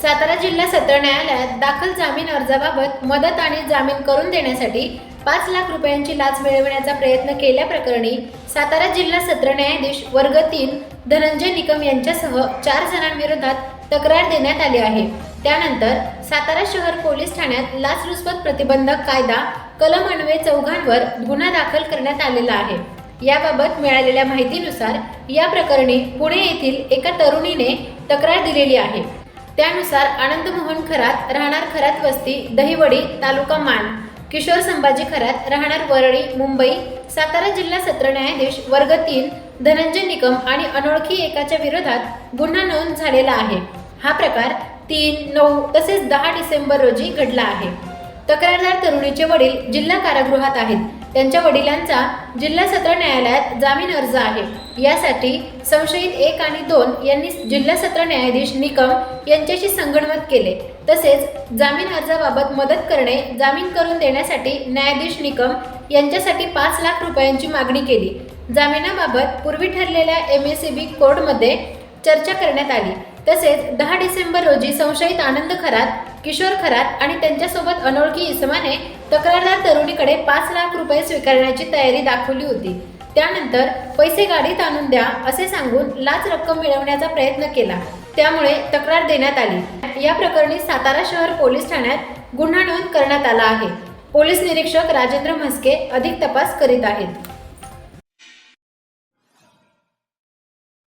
सातारा जिल्हा सत्र न्यायालयात दाखल जामीन अर्जाबाबत मदत आणि जामीन करून देण्यासाठी 5 लाख रुपयांची लाच मिळविण्याचा प्रयत्न केल्याप्रकरणी सातारा जिल्हा सत्र न्यायाधीश वर्ग 3 धनंजय निकम यांच्यासह 4 जणांविरोधात तक्रार देण्यात आली आहे। त्यानंतर सातारा शहर पोलीस ठाण्यात लाचलुचपत प्रतिबंधक कायदा कलम अन्वये चौघांवर गुन्हा दाखल करण्यात आलेला आहे। याबाबत मिळालेल्या माहितीनुसार या प्रकरणी पुणे येथील एका तरुणीने तक्रार दिलेली आहे। त्यानुसार आनंद मोहन खरात राहणार खरात वस्ती दहिवडी तालुका मान, किशोर संभाजी खरात राहणार वरळी मुंबई, सातारा जिल्हा सत्र न्यायाधीश वर्ग 3 धनंजय निकम आणि अनोळखी एकाच्या विरोधात गुन्हा नोंद झालेला आहे। हा प्रकार 3, 9 तसेच 10 डिसेंबर रोजी घडला आहे। तक्रारदार तरुणीचे वडील जिल्हा कारागृहात आहेत। त्यांच्या वडिलांचा जिल्हा सत्र न्यायालयात जामीन अर्ज आहे। यासाठी संशयित 1 आणि 2 यांनी जिल्हा सत्र न्यायाधीश निकम यांच्याशी संगनमत केले। तसेच जामीन अर्जाबाबत मदत करणे जामीन करून देण्यासाठी न्यायाधीश निकम यांच्यासाठी 5 लाख रुपयांची मागणी केली। जामिनाबाबत पूर्वी ठरलेल्या MACB कोर्टमध्ये चर्चा करण्यात आली। तसेच 10 डिसेंबर रोजी संशयित आनंद खरात, किशोर खरात आणि त्यांच्यासोबत अनोळखी इसमाने तक्रारदार तरुणीकडे 5 लाख रुपये स्वीकारण्याची तयारी दाखवली होती। त्यानंतर पैसे गाडीत आणून द्या असे सांगून लाच रक्कम मिळवण्याचा प्रयत्न केला। त्यामुळे तक्रार देण्यात आली। या प्रकरणी सातारा शहर पोलीस ठाण्यात गुन्हा नोंद करण्यात आला आहे। पोलीस निरीक्षक राजेंद्र म्हस्के अधिक तपास करीत आहेत।